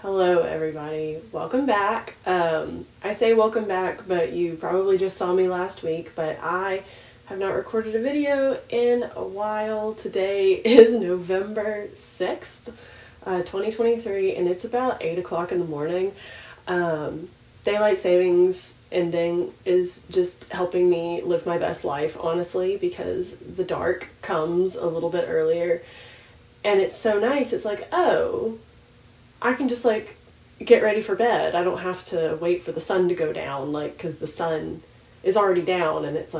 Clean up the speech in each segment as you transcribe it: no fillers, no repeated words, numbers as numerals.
Hello everybody, welcome back. I say welcome back, but you probably just saw me last week, but I have not recorded a video in a while. Today is November 6th, 2023, and it's about 8 o'clock in the morning. Daylight savings ending is just helping me live my best life, honestly, because the dark comes a little bit earlier, and it's so nice. It's like, oh, I can just get ready for bed. I don't have to wait for the sun to go down, because the sun is already down and it's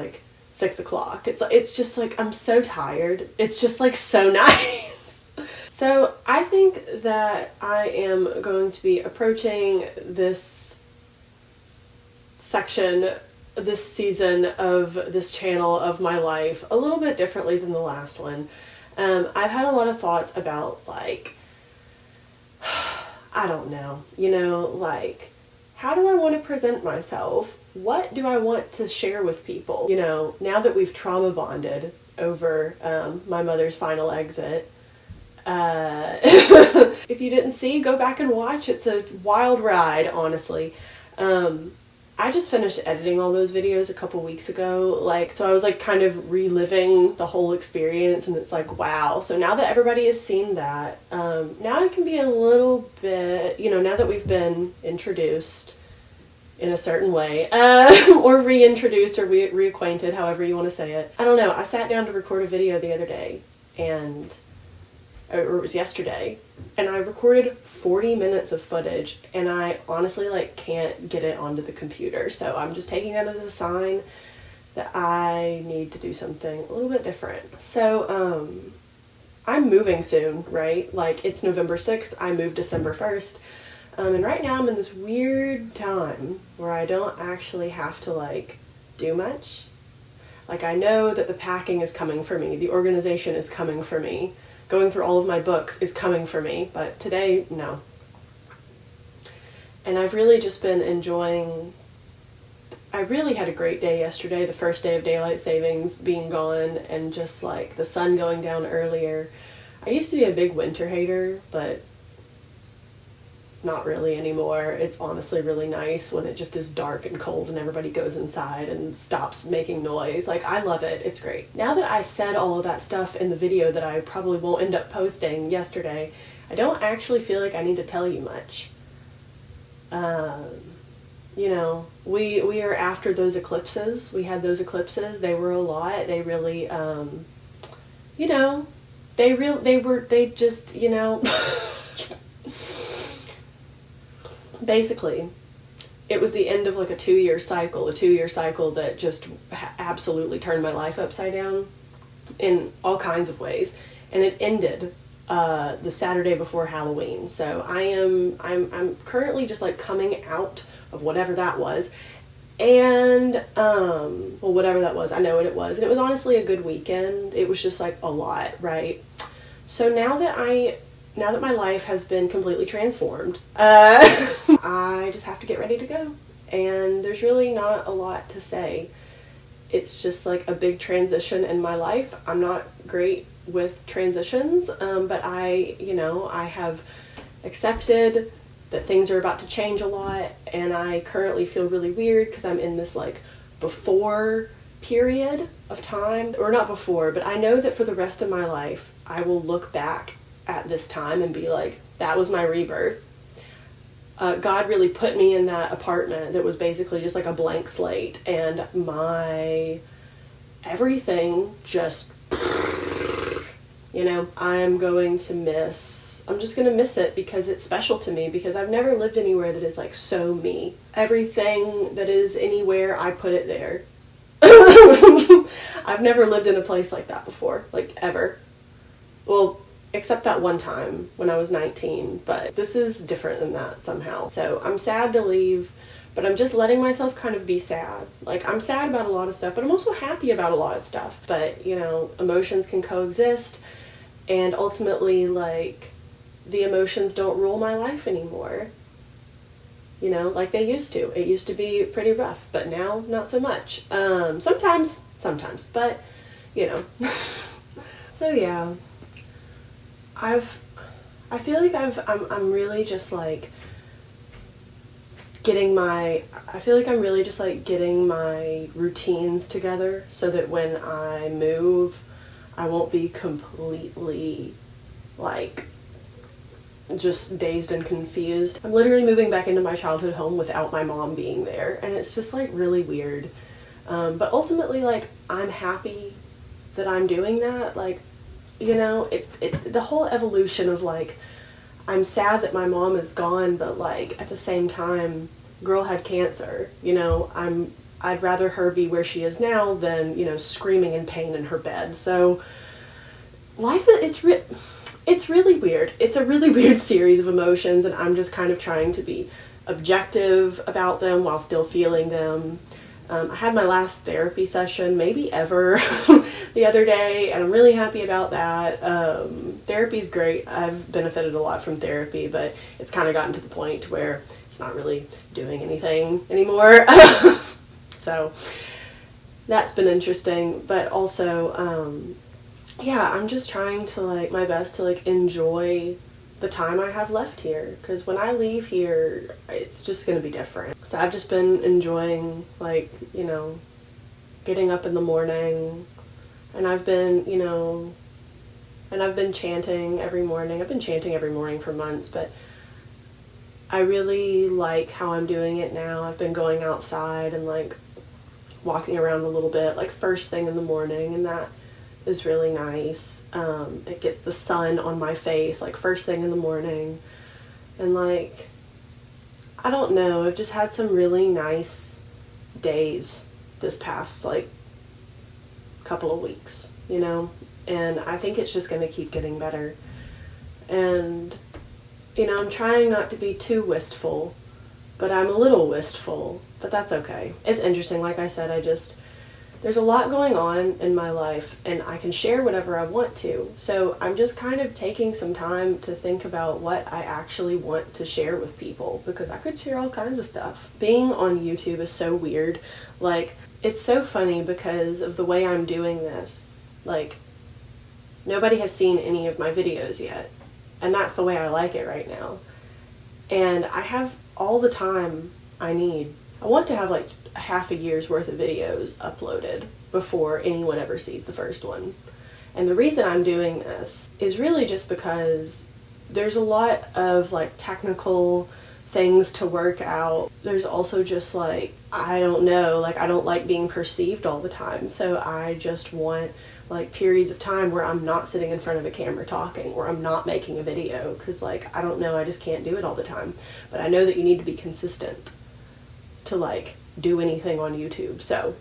6 o'clock. It's just I'm so tired. It's just so nice. So I think that I am going to be approaching this section, this season of this channel of my life a little bit differently than the last one. I've had a lot of thoughts about I don't know, how do I want to present myself? What do I want to share with people? Now that we've trauma bonded over my mother's final exit, if you didn't see, go back and watch. It's a wild ride, honestly. I just finished editing all those videos a couple weeks ago, so I was kind of reliving the whole experience, and it's wow. So now that everybody has seen that, now I can be a little bit, now that we've been introduced in a certain way, or reintroduced or reacquainted, however you want to say it. I don't know, I sat down to record a video the other day, or it was yesterday, and I recorded 40 minutes of footage, and I honestly can't get it onto the computer, so I'm just taking that as a sign that I need to do something a little bit different. So I'm moving soon, right? It's November 6th, I moved December 1st, and right now I'm in this weird time where I don't actually have to do much. I know that the packing is coming for me, the organization is coming for me, going through all of my books is coming for me, but today, no. And I've really just been enjoying, I really had a great day yesterday, the first day of daylight savings being gone, and just the sun going down earlier. I used to be a big winter hater, but not really anymore. It's honestly really nice when it just is dark and cold and everybody goes inside and stops making noise. I love it. It's great. Now that I said all of that stuff in the video that I probably won't end up posting yesterday, I don't actually feel like I need to tell you much. We are after those eclipses. We had those eclipses. They were a lot. They really, they just, basically, it was the end of a 2-year cycle, that just absolutely turned my life upside down in all kinds of ways, and it ended the Saturday before Halloween. So I'm currently just coming out of whatever that was, and whatever that was, I know what it was, and it was honestly a good weekend. It was just a lot, right? So now that my life has been completely transformed, I just have to get ready to go. And there's really not a lot to say. It's just a big transition in my life. I'm not great with transitions, but I have accepted that things are about to change a lot, and I currently feel really weird because I'm in this before period of time, or not before, but I know that for the rest of my life I will look back at this time and be that was my rebirth. God really put me in that apartment that was basically just a blank slate, and my everything just, I'm just going to miss it because it's special to me, because I've never lived anywhere that is so me. Everything that is anywhere, I put it there. I've never lived in a place like that before, ever. Well, except that one time when I was 19, but this is different than that somehow. So I'm sad to leave, but I'm just letting myself kind of be sad. I'm sad about a lot of stuff, but I'm also happy about a lot of stuff. But, emotions can coexist, and ultimately, the emotions don't rule my life anymore. Like they used to. It used to be pretty rough, but now not so much. Sometimes, but, So yeah, I feel like I'm really just like getting my, I feel like I'm really just like getting my routines together so that when I move, I won't be completely like just dazed and confused. I'm literally moving back into my childhood home without my mom being there, and it's just like really weird. But ultimately, like, I'm happy that I'm doing that. Like, you know, it's the whole evolution of like, I'm sad that my mom is gone, but like at the same time, girl had cancer. You know, I'd rather her be where she is now than, you know, screaming in pain in her bed. So life, it's really weird. It's a really weird series of emotions, and I'm just kind of trying to be objective about them while still feeling them. I had my last therapy session, maybe ever, the other day, and I'm really happy about that. Therapy's great. I've benefited a lot from therapy, but it's kind of gotten to the point where it's not really doing anything anymore. So that's been interesting, but also, yeah, I'm just trying to like my best to like enjoy the time I have left here, because when I leave here, it's just going to be different. So I've just been enjoying, like, you know, getting up in the morning, and I've been, you know, and I've been chanting every morning. I've been chanting every morning for months, but I really like how I'm doing it now. I've been going outside and like walking around a little bit, like first thing in the morning, and that is really nice. It gets the sun on my face like first thing in the morning, and like, I don't know, I've just had some really nice days this past like couple of weeks, you know, and I think it's just going to keep getting better. And you know, I'm trying not to be too wistful, but I'm a little wistful, but that's okay. It's interesting, like I said, there's a lot going on in my life, and I can share whatever I want to. So I'm just kind of taking some time to think about what I actually want to share with people, because I could share all kinds of stuff. Being on YouTube is so weird. Like, it's so funny because of the way I'm doing this. Like, nobody has seen any of my videos yet, and that's the way I like it right now. And I have all the time I need. I want to have like half a year's worth of videos uploaded before anyone ever sees the first one. And the reason I'm doing this is really just because there's a lot of like technical things to work out. There's also just like, I don't know, like I don't like being perceived all the time. So I just want like periods of time where I'm not sitting in front of a camera talking, or I'm not making a video, because like, I don't know, I just can't do it all the time. But I know that you need to be consistent to like do anything on YouTube. So,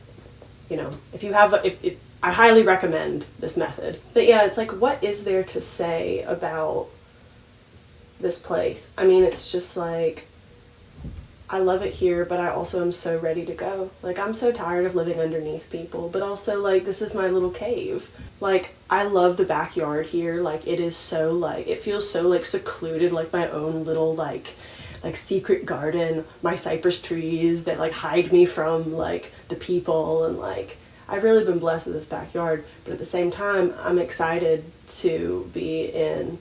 you know, if you have, if I highly recommend this method. But yeah, it's like, what is there to say about this place? I mean, it's just like, I love it here, but I also am so ready to go. Like, I'm so tired of living underneath people, but also like, this is my little cave. Like, I love the backyard here. Like, it is so like, it feels so like secluded, like my own little like secret garden, my cypress trees that like hide me from like the people, and like, I've really been blessed with this backyard. But at the same time, I'm excited to be in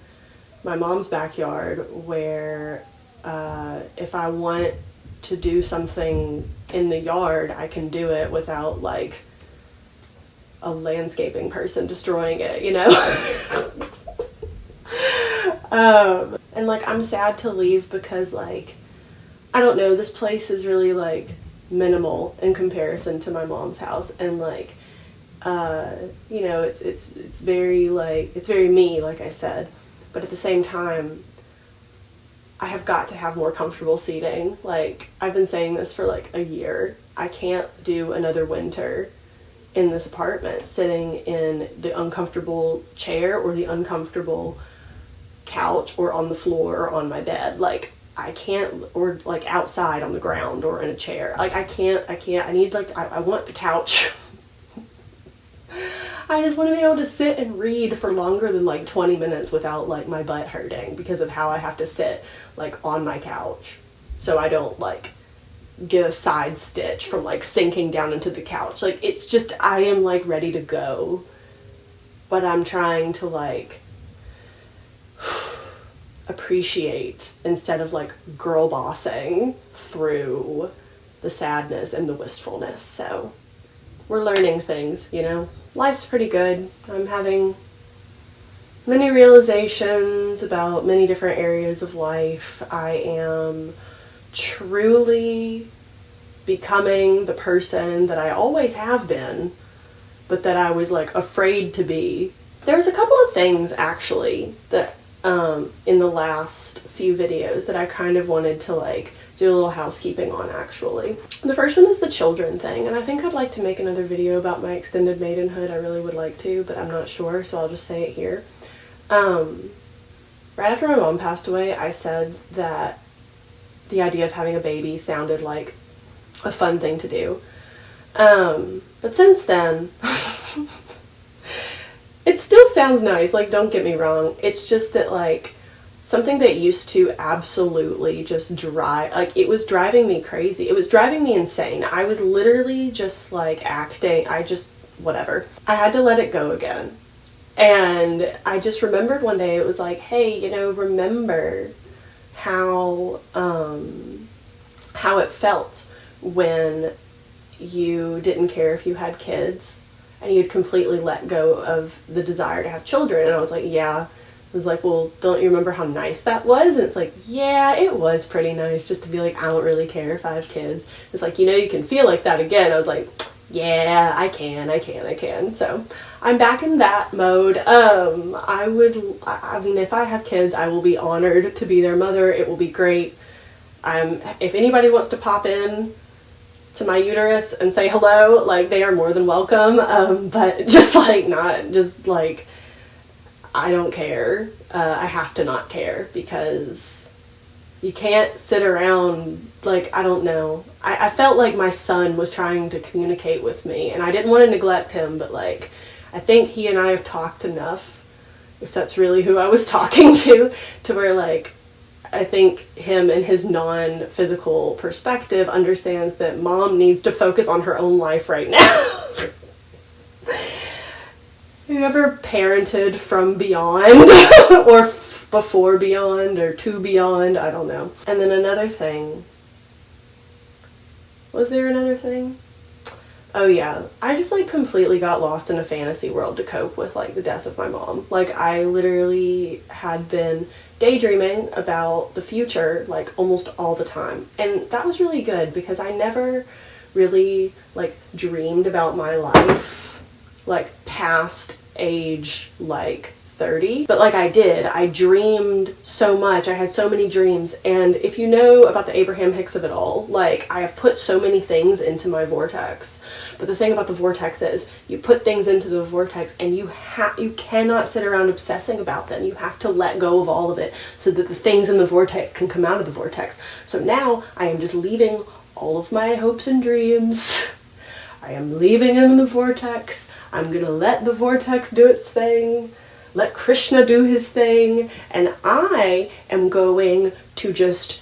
my mom's backyard, where if I want to do something in the yard, I can do it without like a landscaping person destroying it, you know? And like, I'm sad to leave because like, I don't know, this place is really like minimal in comparison to my mom's house, and like, you know, it's very like, it's very me, like I said, but at the same time, I have got to have more comfortable seating. Like, I've been saying this for like a year. I can't do another winter in this apartment sitting in the uncomfortable chair or the uncomfortable couch or on the floor or on my bed. Like, I can't, or like outside on the ground or in a chair. Like, I can't, I need like, I want the couch. I just want to be able to sit and read for longer than like 20 minutes without like my butt hurting because of how I have to sit like on my couch, so I don't like get a side stitch from like sinking down into the couch. Like, it's just, I am like ready to go, but I'm trying to like, appreciate instead of like girl bossing through the sadness and the wistfulness. So we're learning things, you know. Life's pretty good. I'm having many realizations about many different areas of life. I am truly becoming the person that I always have been, but that I was like afraid to be. There was a couple of things actually that in the last few videos that I kind of wanted to like do a little housekeeping on actually. The first one is the children thing, and I think I'd like to make another video about my extended maidenhood. I really would like to, but I'm not sure, so I'll just say it here. Right after my mom passed away, I said that the idea of having a baby sounded like a fun thing to do. But since then, it still sounds nice, like don't get me wrong. It's just that like something that used to absolutely just it was driving me crazy. It was driving me insane. I was literally just like acting, whatever. I had to let it go again. And I just remembered one day, it was like, hey, you know, remember how it felt when you didn't care if you had kids and you'd completely let go of the desire to have children. And I was like, yeah. I was like, well, don't you remember how nice that was? And it's like, yeah, it was pretty nice just to be like, I don't really care if I have kids. It's like, you know, you can feel like that again. I was like, yeah, I can. So I'm back in that mode. I mean, if I have kids, I will be honored to be their mother. It will be great. If anybody wants to pop in to my uterus and say hello, like, they are more than welcome. But just like, not just like, I don't care. I have to not care, because you can't sit around, like, I don't know. I felt like my son was trying to communicate with me, and I didn't want to neglect him, but like, I think he and I have talked enough, if that's really who I was talking to where like, I think him and his non-physical perspective understands that mom needs to focus on her own life right now. Whoever parented from beyond or before beyond or to beyond, I don't know. And then another thing. Was there another thing? Oh yeah, I just like completely got lost in a fantasy world to cope with like the death of my mom. Like, I literally had been daydreaming about the future like almost all the time. And that was really good, because I never really like dreamed about my life like past age like 30, but like I did. I dreamed so much. I had so many dreams. And if you know about the Abraham Hicks of it all, like, I have put so many things into my vortex. But the thing about the vortex is you put things into the vortex and you cannot sit around obsessing about them. You have to let go of all of it so that the things in the vortex can come out of the vortex. So now I am just leaving all of my hopes and dreams. I am leaving them in the vortex. I'm gonna let the vortex do its thing. Let Krishna do his thing, and I am going to just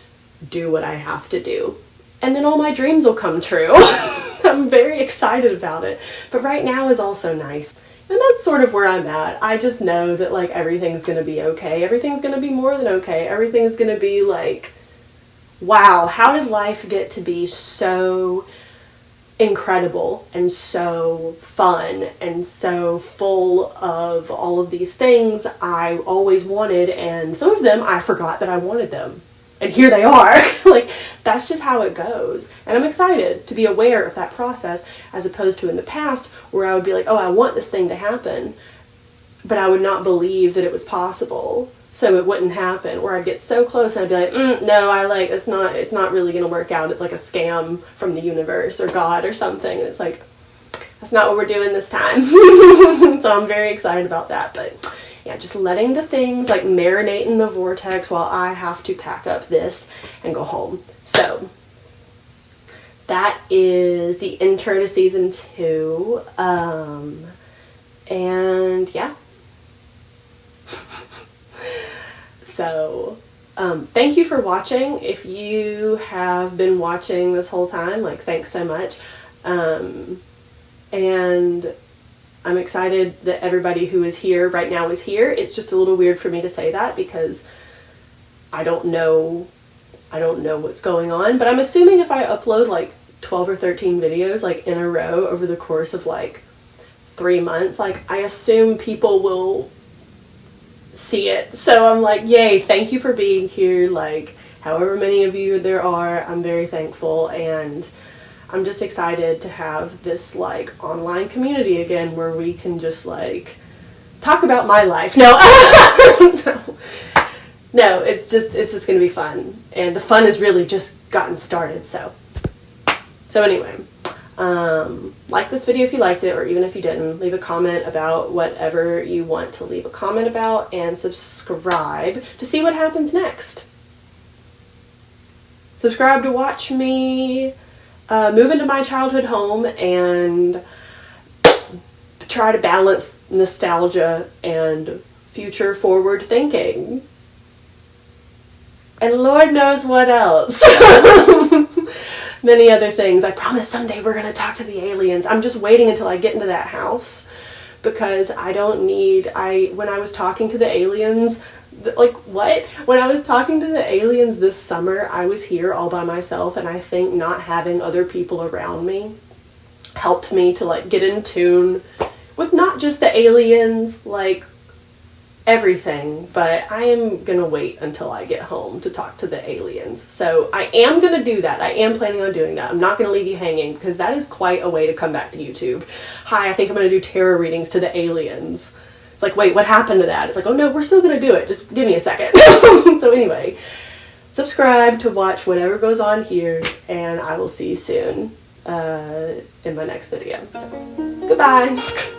do what I have to do. And then all my dreams will come true. I'm very excited about it. But right now is also nice. And that's sort of where I'm at. I just know that like everything's gonna be okay. Everything's gonna be more than okay. Everything's gonna be like, wow, how did life get to be so incredible and so fun and so full of all of these things I always wanted, and some of them I forgot that I wanted them, and here they are. Like, that's just how it goes. And I'm excited to be aware of that process, as opposed to in the past where I would be like, oh, I want this thing to happen, but I would not believe that it was possible, so it wouldn't happen. Or I'd get so close and I'd be like, no, it's not really going to work out. It's like a scam from the universe or God or something. And it's like, that's not what we're doing this time. So I'm very excited about that. But yeah, just letting the things like marinate in the vortex while I have to pack up this and go home. So that is the intro to season 2. And yeah. So, thank you for watching. If you have been watching this whole time, like, thanks so much. And I'm excited that everybody who is here right now is here. It's just a little weird for me to say that, because I don't know what's going on, but I'm assuming if I upload like 12 or 13 videos like in a row over the course of like 3 months, like I assume people will see it. So I'm like, yay, thank you for being here. Like, however many of you there are, I'm very thankful, and I'm just excited to have this like online community again where we can just like talk about my life. No. No, it's just gonna be fun, and the fun has really just gotten started. So anyway, like this video if you liked it, or even if you didn't, leave a comment about whatever you want to leave a comment about, and subscribe to see what happens next. Subscribe to watch me move into my childhood home and try to balance nostalgia and future forward thinking. And Lord knows what else. Many other things. I promise someday we're going to talk to the aliens. I'm just waiting until I get into that house, because I don't need, when I was talking to the aliens, like what? When I was talking to the aliens this summer, I was here all by myself, and I think not having other people around me helped me to like get in tune with not just the aliens, like everything, but I am gonna wait until I get home to talk to the aliens. So I am gonna do that. I am planning on doing that. I'm not gonna leave you hanging, because that is quite a way to come back to YouTube. Hi, I think I'm gonna do tarot readings to the aliens. It's like, wait, what happened to that? It's like, oh no, we're still gonna do it. Just give me a second. So anyway, subscribe to watch whatever goes on here, and I will see you soon in my next video. So, goodbye.